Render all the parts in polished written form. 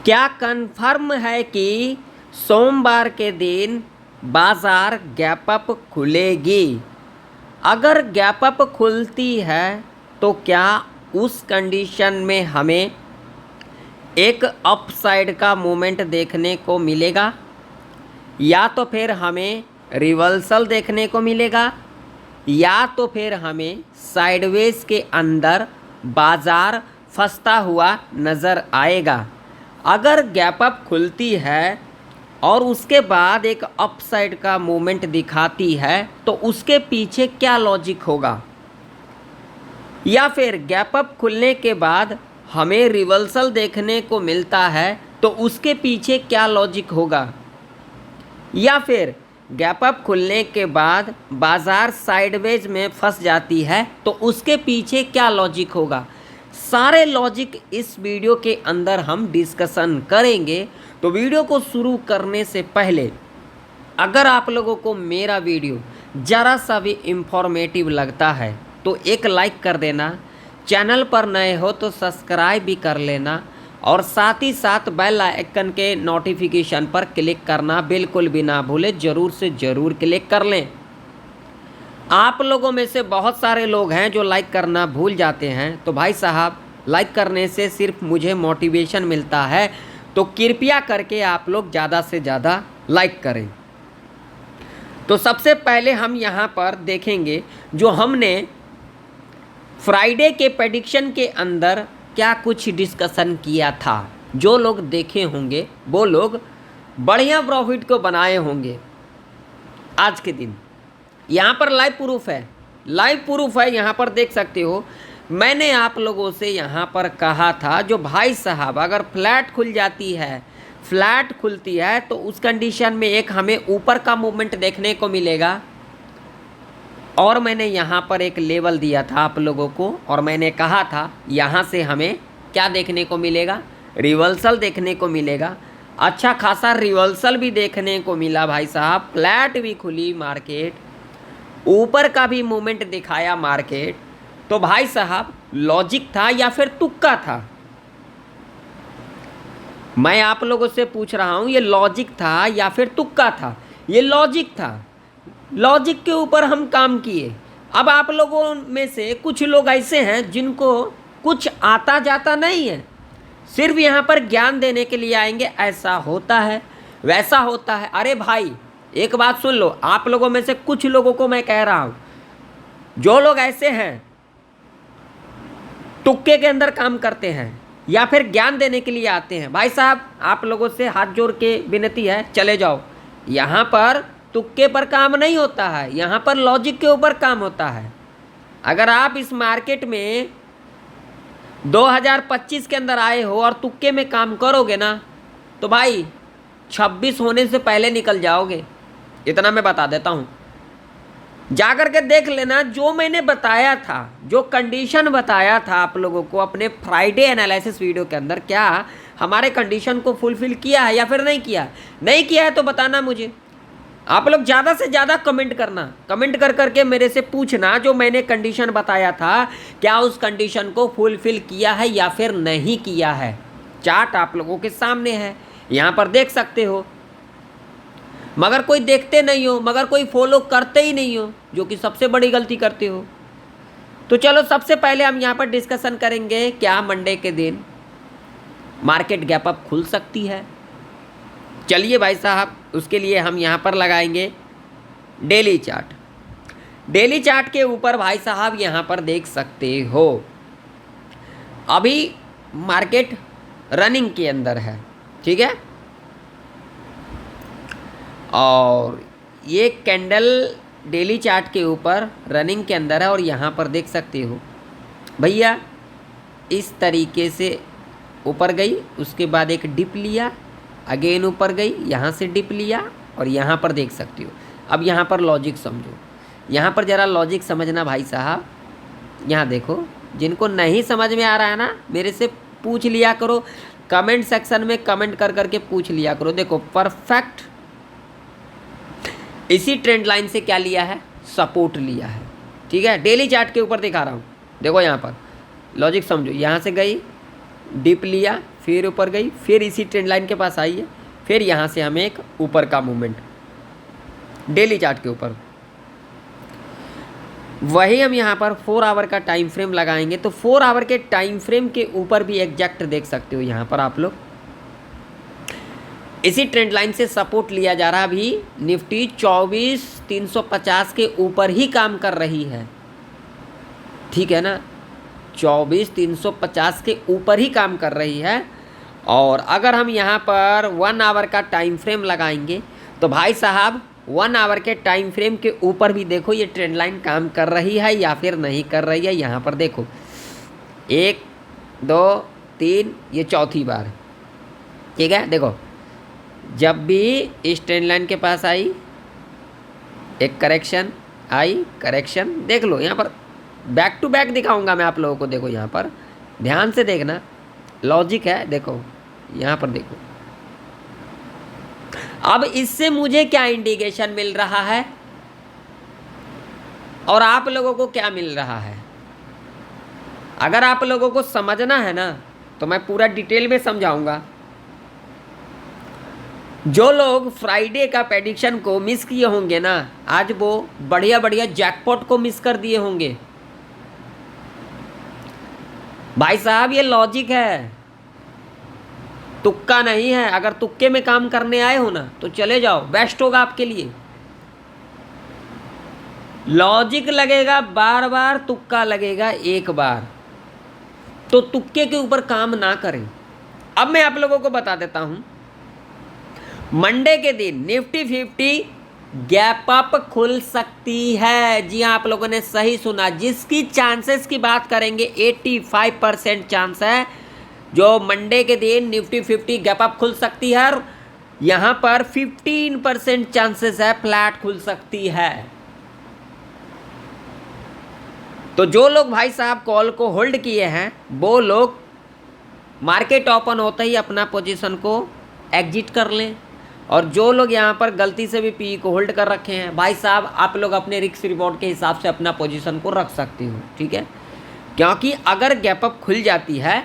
क्या कंफर्म है कि सोमवार के दिन बाजार गैप अप खुलेगी? अगर गैप अप खुलती है तो क्या उस कंडीशन में हमें एक अपसाइड का मूवमेंट देखने को मिलेगा, या तो फिर हमें रिवर्सल देखने को मिलेगा, या तो फिर हमें साइडवेज के अंदर बाजार फंसता हुआ नज़र आएगा? अगर गैप अप खुलती है और उसके बाद एक अपसाइड का मूवमेंट दिखाती है तो उसके पीछे क्या लॉजिक होगा? या फिर गैप अप खुलने के बाद हमें रिवर्सल देखने को मिलता है तो उसके पीछे क्या लॉजिक होगा? या फिर गैप अप खुलने के बाद बाजार साइडवेज में फंस जाती है तो उसके पीछे क्या लॉजिक होगा? सारे लॉजिक इस वीडियो के अंदर हम डिस्कशन करेंगे। तो वीडियो को शुरू करने से पहले अगर आप लोगों को मेरा वीडियो ज़रा सा भी इंफॉर्मेटिव लगता है तो एक लाइक कर देना, चैनल पर नए हो तो सब्सक्राइब भी कर लेना, और साथ ही साथ बेल आइकन के नोटिफिकेशन पर क्लिक करना बिल्कुल भी ना भूलें, ज़रूर से ज़रूर क्लिक कर लें। आप लोगों में से बहुत सारे लोग हैं जो लाइक करना भूल जाते हैं, तो भाई साहब लाइक करने से सिर्फ मुझे मोटिवेशन मिलता है, तो कृपया करके आप लोग ज़्यादा से ज़्यादा लाइक करें। तो सबसे पहले हम यहाँ पर देखेंगे जो हमने फ्राइडे के प्रेडिक्शन के अंदर क्या कुछ डिस्कशन किया था। जो लोग देखे होंगे वो लोग बढ़िया प्रॉफिट को बनाए होंगे आज के दिन। यहाँ पर लाइव प्रूफ है, लाइव प्रूफ है, यहाँ पर देख सकते हो। मैंने आप लोगों से यहाँ पर कहा था जो भाई साहब अगर फ्लैट खुल जाती है, फ्लैट खुलती है तो उस कंडीशन में एक हमें ऊपर का मूवमेंट देखने को मिलेगा, और मैंने यहाँ पर एक लेवल दिया था आप लोगों को, और मैंने कहा था यहाँ से हमें क्या देखने को मिलेगा, रिवर्सल देखने को मिलेगा। अच्छा खासा रिवर्सल भी देखने को मिला भाई साहब, फ्लैट भी खुली मार्केट, ऊपर का भी मूवमेंट दिखाया मार्केट। तो भाई साहब लॉजिक था या फिर तुक्का था? मैं आप लोगों से पूछ रहा हूं, ये लॉजिक था या फिर तुक्का था? ये लॉजिक था, लॉजिक के ऊपर हम काम किए। अब आप लोगों में से कुछ लोग ऐसे हैं जिनको कुछ आता जाता नहीं है, सिर्फ यहाँ पर ज्ञान देने के लिए आएंगे, ऐसा होता है वैसा होता है। अरे भाई एक बात सुन लो, आप लोगों में से कुछ लोगों को मैं कह रहा हूँ, जो लोग ऐसे हैं तुक्के के अंदर काम करते हैं या फिर ज्ञान देने के लिए आते हैं, भाई साहब आप लोगों से हाथ जोड़ के विनती है, चले जाओ। यहाँ पर तुक्के पर काम नहीं होता है, यहाँ पर लॉजिक के ऊपर काम होता है। अगर आप इस मार्केट में 2025 के अंदर आए हो और तुक्के में काम करोगे ना तो भाई 26 होने से पहले निकल जाओगे, इतना मैं बता देता हूँ। जाकर के देख लेना, जो मैंने बताया था, जो कंडीशन बताया था आप लोगों को अपने फ्राइडे एनालिसिस वीडियो के अंदर, क्या हमारे कंडीशन को फुलफिल किया है या फिर नहीं किया? नहीं किया है तो बताना मुझे। आप लोग ज़्यादा से ज़्यादा कमेंट करना, कमेंट कर करके मेरे से पूछना जो मैंने कंडीशन बताया था क्या उस कंडीशन को फुलफिल किया है या फिर नहीं किया है। चार्ट आप लोगों के सामने है, यहाँ पर देख सकते हो, मगर कोई देखते नहीं हो, मगर कोई फॉलो करते ही नहीं हो, जो कि सबसे बड़ी गलती करते हो। तो चलो सबसे पहले हम यहाँ पर डिस्कशन करेंगे क्या मंडे के दिन मार्केट गैप अप खुल सकती है। चलिए भाई साहब, उसके लिए हम यहाँ पर लगाएंगे डेली चार्ट। डेली चार्ट के ऊपर भाई साहब यहाँ पर देख सकते हो अभी मार्केट रनिंग के अंदर है, ठीक है, और ये कैंडल डेली चार्ट के ऊपर रनिंग के अंदर है, और यहाँ पर देख सकते हो भैया इस तरीके से ऊपर गई, उसके बाद एक डिप लिया, अगेन ऊपर गई, यहाँ से डिप लिया, और यहाँ पर देख सकते हो। अब यहाँ पर लॉजिक समझो, यहाँ पर ज़रा लॉजिक समझना भाई साहब। यहाँ देखो, जिनको नहीं समझ में आ रहा है ना मेरे से पूछ लिया करो, कमेंट सेक्शन में कमेंट कर करके पूछ लिया करो। देखो परफेक्ट इसी ट्रेंड लाइन से क्या लिया है, सपोर्ट लिया है, ठीक है। डेली चार्ट के ऊपर दिखा रहा हूँ, देखो यहाँ पर लॉजिक समझो, यहाँ से गई, डिप लिया, फिर ऊपर गई, फिर इसी ट्रेंड लाइन के पास आई है, फिर यहाँ से हमें एक ऊपर का मूवमेंट डेली चार्ट के ऊपर। वही हम यहाँ पर 4 आवर का टाइम फ्रेम लगाएंगे तो 4 आवर के टाइम फ्रेम के ऊपर भी एग्जैक्ट देख सकते हो यहाँ पर आप लोग इसी ट्रेंड लाइन से सपोर्ट लिया जा रहा। अभी निफ्टी 24,350 के ऊपर ही काम कर रही है, ठीक है ना, 24,350 के ऊपर ही काम कर रही है। और अगर हम यहाँ पर 1 आवर का टाइम फ्रेम लगाएंगे तो भाई साहब 1 आवर के टाइम फ्रेम के ऊपर भी देखो ये ट्रेंड लाइन काम कर रही है या फिर नहीं कर रही है। यहाँ पर देखो 1 2 3 ये चौथी बार, ठीक है। देखो जब भी इस ट्रेंड लाइन के पास आई एक करेक्शन आई, करेक्शन देख लो, यहाँ पर बैक टू बैक दिखाऊंगा मैं आप लोगों को। देखो यहाँ पर ध्यान से देखना, लॉजिक है। देखो यहाँ पर देखो, अब इससे मुझे क्या इंडिकेशन मिल रहा है और आप लोगों को क्या मिल रहा है। अगर आप लोगों को समझना है ना तो मैं पूरा डिटेल में समझाऊंगा। जो लोग फ्राइडे का प्रेडिक्शन को मिस किए होंगे ना, आज वो बढ़िया बढ़िया जैकपॉट को मिस कर दिए होंगे। भाई साहब ये लॉजिक है, तुक्का नहीं है। अगर तुक्के में काम करने आए हो ना तो चले जाओ, बेस्ट होगा आपके लिए। लॉजिक लगेगा बार बार, तुक्का लगेगा एक बार, तो तुक्के के ऊपर काम ना करें। अब मैं आप लोगों को बता देता हूं, मंडे के दिन निफ्टी 50 गैप अप खुल सकती है। जी हाँ, आप लोगों ने सही सुना। जिसकी चांसेस की बात करेंगे 85% चांस है जो मंडे के दिन निफ्टी 50 गैप अप खुल सकती है, और यहाँ पर 15% चांसेस है फ्लैट खुल सकती है। तो जो लोग भाई साहब कॉल को होल्ड किए हैं वो लोग मार्केट ओपन होते ही अपना पोजीशन को एग्जिट कर लें, और जो लोग यहाँ पर गलती से भी पी को होल्ड कर रखे हैं भाई साहब आप लोग अपने रिस्क रिवॉर्ड के हिसाब से अपना पोजीशन को रख सकते हो, ठीक है। क्योंकि अगर गैप अप खुल जाती है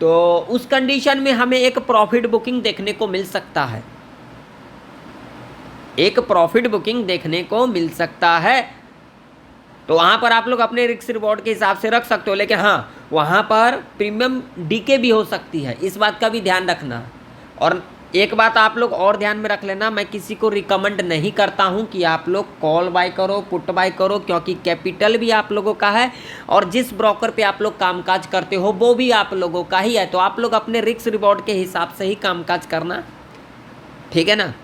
तो उस कंडीशन में हमें एक प्रॉफिट बुकिंग देखने को मिल सकता है, एक प्रॉफिट बुकिंग देखने को मिल सकता है। तो वहाँ पर आप लोग अपने रिस्क रिवॉर्ड के हिसाब से रख सकते हो, लेकिन हाँ वहाँ पर प्रीमियम डीके भी हो सकती है, इस बात का भी ध्यान रखना। और एक बात आप लोग और ध्यान में रख लेना, मैं किसी को रिकमेंड नहीं करता हूं कि आप लोग कॉल बाय करो, पुट बाय करो, क्योंकि कैपिटल भी आप लोगों का है और जिस ब्रोकर पे आप लोग कामकाज करते हो वो भी आप लोगों का ही है। तो आप लोग अपने रिस्क रिवॉर्ड के हिसाब से ही कामकाज करना, ठीक है ना।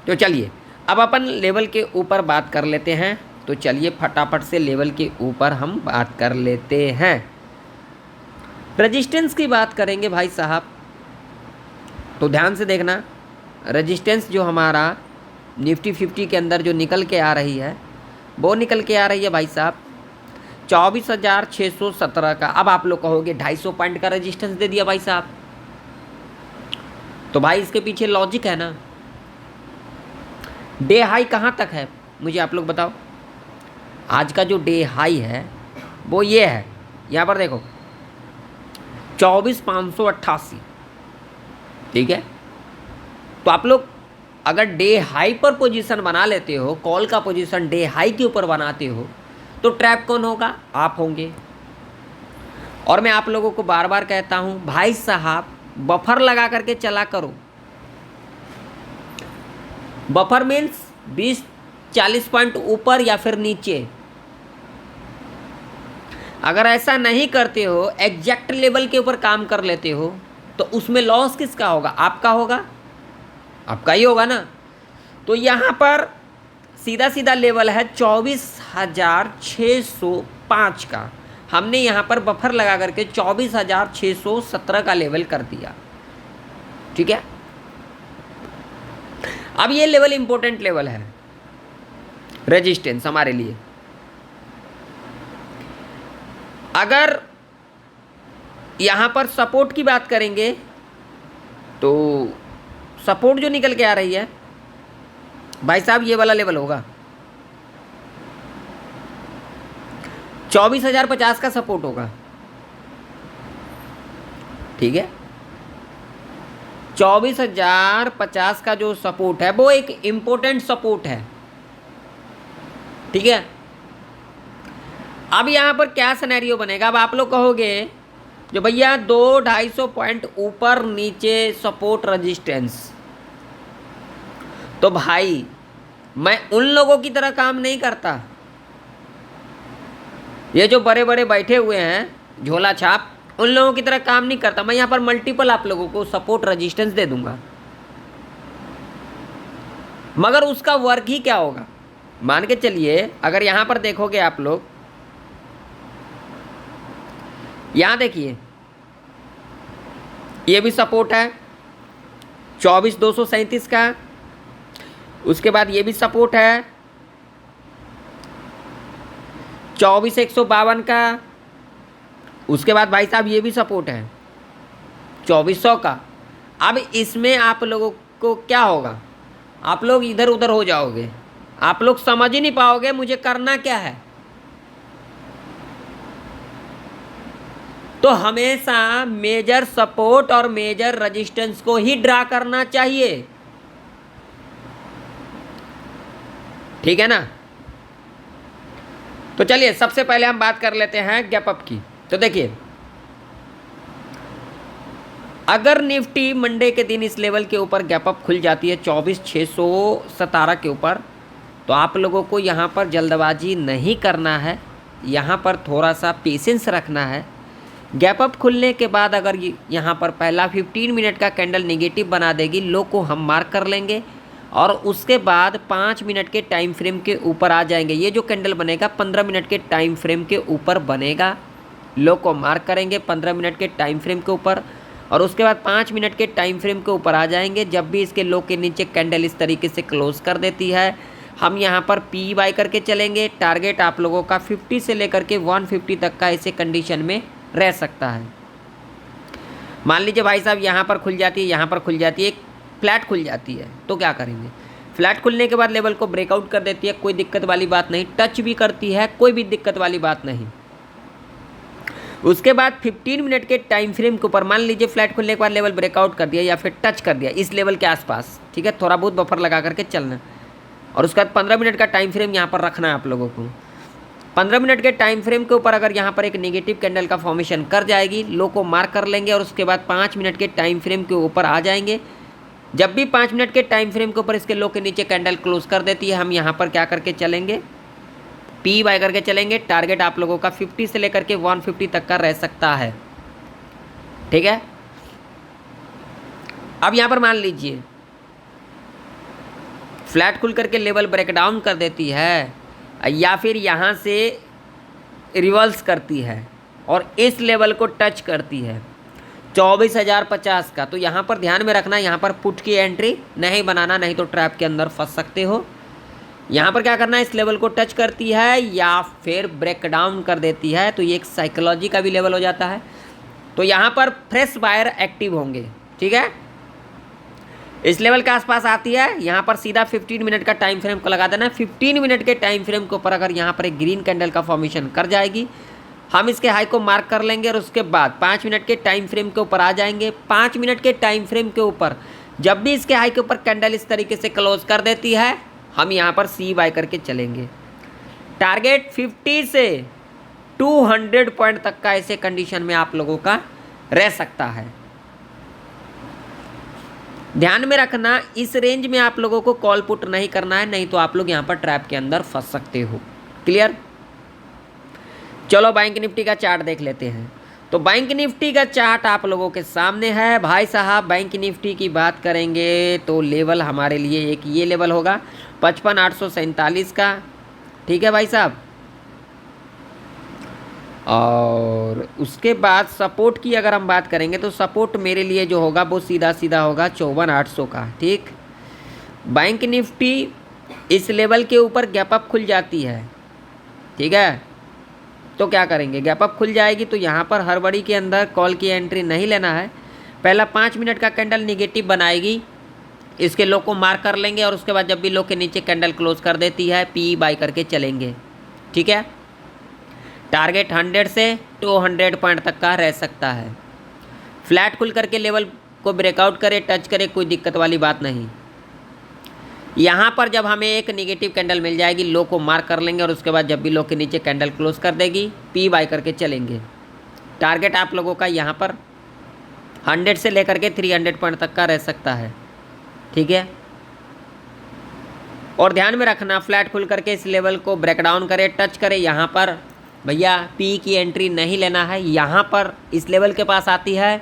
तो चलिए अब अपन लेवल के ऊपर बात कर लेते हैं। तो चलिए फटाफट से लेवल के ऊपर हम बात कर लेते हैं। रेजिस्टेंस की बात करेंगे भाई साहब, तो ध्यान से देखना। रेजिस्टेंस जो हमारा निफ्टी 50 के अंदर जो निकल के आ रही है वो निकल के आ रही है भाई साहब 24,617 का। अब आप लोग कहोगे 250 पॉइंट का रेजिस्टेंस दे दिया भाई साहब, तो भाई इसके पीछे लॉजिक है ना। डे हाई कहाँ तक है मुझे आप लोग बताओ। आज का जो डे हाई है वो ये है, यहाँ पर देखो 24,588, ठीक है। तो आप लोग अगर डे हाई पर पोजीशन बना लेते हो, कॉल का पोजीशन डे हाई के ऊपर बनाते हो, तो ट्रैप कौन होगा, आप होंगे। और मैं आप लोगों को बार बार कहता हूं भाई साहब बफर लगा करके चला करो। बफर मीन्स 20-40 पॉइंट ऊपर या फिर नीचे। अगर ऐसा नहीं करते हो, एग्जैक्ट लेवल के ऊपर काम कर लेते हो, तो उसमें लॉस किसका होगा, आपका होगा, आपका ही होगा ना। तो यहाँ पर सीधा सीधा लेवल है 24,605 का। हमने यहाँ पर बफर लगा करके 24,617 का लेवल कर दिया, ठीक है। अब ये लेवल इंपॉर्टेंट लेवल है रेजिस्टेंस हमारे लिए। अगर यहाँ पर सपोर्ट की बात करेंगे तो सपोर्ट जो निकल के आ रही है भाई साहब ये वाला लेवल होगा 24,050 का सपोर्ट होगा। ठीक है। 24,050 का जो सपोर्ट है वो एक इम्पोर्टेंट सपोर्ट है, ठीक है। अब यहाँ पर क्या सिनेरियो बनेगा, अब आप लोग कहोगे जो भैया 200-250 पॉइंट ऊपर नीचे सपोर्ट रेजिस्टेंस, तो भाई मैं उन लोगों की तरह काम नहीं करता, ये जो बड़े बड़े बैठे हुए हैं झोला छाप, उन लोगों की तरह काम नहीं करता। मैं यहाँ पर मल्टीपल आप लोगों को सपोर्ट रेजिस्टेंस दे दूंगा, मगर उसका वर्क ही क्या होगा, मान के चलिए अगर यहाँ पर देखोगे आप लोग, यहाँ देखिए ये भी सपोर्ट है 24,237 का, उसके बाद ये भी सपोर्ट है 24,152 का, उसके बाद भाई साहब ये भी सपोर्ट है 2,400 का। अब इसमें आप लोगों को क्या होगा, आप लोग इधर उधर हो जाओगे, आप लोग समझ ही नहीं पाओगे मुझे करना क्या है। तो हमेशा मेजर सपोर्ट और मेजर रेजिस्टेंस को ही ड्रा करना चाहिए, ठीक है ना। तो चलिए सबसे पहले हम बात कर लेते हैं गैप अप की। तो देखिए अगर निफ्टी मंडे के दिन इस लेवल के ऊपर गैप अप खुल जाती है 24,617 के ऊपर, तो आप लोगों को यहाँ पर जल्दबाजी नहीं करना है, यहाँ पर थोड़ा सा पेशेंस रखना है। गैप अप खुलने के बाद अगर यहाँ पर पहला 15 मिनट का कैंडल नेगेटिव बना देगी, लो को हम मार्क कर लेंगे और उसके बाद 5 मिनट के टाइम फ्रेम के ऊपर आ जाएंगे। ये जो कैंडल बनेगा 15 मिनट के टाइम फ्रेम के ऊपर बनेगा, लो को मार्क करेंगे 15 मिनट के टाइम फ्रेम के ऊपर और उसके बाद 5 मिनट के टाइम फ्रेम के ऊपर आ जाएंगे। जब भी इसके लो के नीचे कैंडल इस तरीके से क्लोज कर देती है, हम यहाँ पर पी बाय करके चलेंगे। टारगेट आप लोगों का 50 से लेकर के 150 तक का ऐसे कंडीशन में रह सकता है। मान लीजिए भाई साहब यहाँ पर खुल जाती है, यहाँ पर खुल जाती है, एक फ्लैट खुल जाती है, तो क्या करेंगे, फ्लैट खुलने के बाद लेवल को ब्रेकआउट कर देती है, कोई दिक्कत वाली बात नहीं, टच भी करती है, कोई भी दिक्कत वाली बात नहीं। उसके बाद 15 मिनट के टाइम फ्रेम के ऊपर मान लीजिए फ्लैट खुलने के बाद लेवल ब्रेकआउट कर दिया या फिर टच कर दिया इस लेवल के आसपास, ठीक है, थोड़ा बहुत बफर लगा करके चलना और उसके बाद 15 मिनट का टाइम फ्रेम यहाँ पर रखना है आप लोगों को। 15 मिनट के टाइम फ्रेम के ऊपर अगर यहाँ पर एक नेगेटिव कैंडल का फॉर्मेशन कर जाएगी, लो को मार्क कर लेंगे और उसके बाद 5 मिनट के टाइम फ्रेम के ऊपर आ जाएंगे। जब भी 5 मिनट के टाइम फ्रेम के ऊपर इसके लो के नीचे कैंडल क्लोज कर देती है, हम यहाँ पर क्या करके चलेंगे, पी बाय करके चलेंगे। टारगेट आप लोगों का 50 से लेकर के 150 तक का रह सकता है, ठीक है। अब यहाँ पर मान लीजिए फ्लैट खुल करके लेवल ब्रेकडाउन कर देती है या फिर यहाँ से रिवर्स करती है और इस लेवल को टच करती है 24,050 का, तो यहाँ पर ध्यान में रखना, यहाँ पर पुट की एंट्री नहीं बनाना, नहीं तो ट्रैप के अंदर फंस सकते हो। यहाँ पर क्या करना है, इस लेवल को टच करती है या फिर ब्रेक डाउन कर देती है, तो ये एक साइकोलॉजी का भी लेवल हो जाता है, तो यहाँ पर फ्रेश बायर एक्टिव होंगे, ठीक है। इस लेवल के आसपास आती है, यहाँ पर सीधा 15 मिनट का टाइम फ्रेम को लगा देना है। 15 मिनट के टाइम फ्रेम के ऊपर अगर यहाँ पर एक ग्रीन कैंडल का फॉर्मेशन कर जाएगी, हम इसके हाई को मार्क कर लेंगे और उसके बाद 5 मिनट के टाइम फ्रेम के ऊपर आ जाएंगे। 5 मिनट के टाइम फ्रेम के ऊपर जब भी इसके हाई के ऊपर कैंडल इस तरीके से क्लोज कर देती है, हम यहाँ पर सी बाय करके चलेंगे। टारगेट 50 से 200 पॉइंट तक का ऐसे कंडीशन में आप लोगों का रह सकता है। ध्यान में रखना, इस रेंज में आप लोगों को कॉल पुट नहीं करना है, नहीं तो आप लोग यहाँ पर ट्रैप के अंदर फंस सकते हो। क्लियर। चलो बैंक निफ्टी का चार्ट देख लेते हैं। तो बैंक निफ्टी का चार्ट आप लोगों के सामने है भाई साहब। बैंक निफ्टी की बात करेंगे तो लेवल हमारे लिए एक ये लेवल होगा 55,847 का, ठीक है भाई साहब। और उसके बाद सपोर्ट की अगर हम बात करेंगे तो सपोर्ट मेरे लिए जो होगा वो सीधा सीधा होगा 54,800 का, ठीक। बैंक निफ्टी इस लेवल के ऊपर गैप अप खुल जाती है, ठीक है, तो क्या करेंगे, गैप अप खुल जाएगी तो यहाँ पर हड़बड़ी के अंदर कॉल की एंट्री नहीं लेना है। पहला 5 मिनट का कैंडल निगेटिव बनाएगी, इसके लो को मार्क कर लेंगे और उसके बाद जब भी लो के नीचे कैंडल क्लोज कर देती है, पी बाय करके चलेंगे, ठीक है। टारगेट 100 से 200 पॉइंट तक का रह सकता है। फ्लैट खुल करके लेवल को ब्रेकआउट करे, टच करे, कोई दिक्कत वाली बात नहीं। यहाँ पर जब हमें एक निगेटिव कैंडल मिल जाएगी, लो को मार्क कर लेंगे और उसके बाद जब भी लो के नीचे कैंडल क्लोज कर देगी, पी बाय करके चलेंगे। टारगेट आप लोगों का यहाँ पर 100 से लेकर के 300 पॉइंट तक का रह सकता है, ठीक है। और ध्यान में रखना, फ्लैट खुल करके इस लेवल को ब्रेकडाउन करे, टच करे, यहाँ पर भैया पी की एंट्री नहीं लेना है। यहाँ पर इस लेवल के पास आती है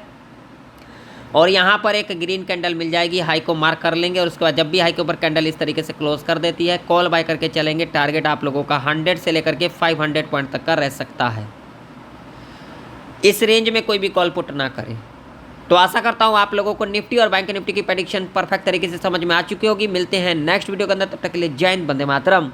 और यहाँ पर एक ग्रीन कैंडल मिल जाएगी, हाई को मार्क कर लेंगे और उसके बाद जब भी हाई के ऊपर कैंडल इस तरीके से क्लोज कर देती है, कॉल बाय करके चलेंगे। टारगेट आप लोगों का 100 से लेकर के 500 पॉइंट तक का रह सकता है। इस रेंज में कोई भी कॉल पुट ना करें। तो आशा करता हूँ आप लोगों को निफ्टी और बैंक निफ्टी की प्रेडिक्शन परफेक्ट तरीके से समझ में आ चुकी होगी। मिलते हैं नेक्स्ट वीडियो के अंदर, तब तक के लिए जय हिंद, वंदे मातरम।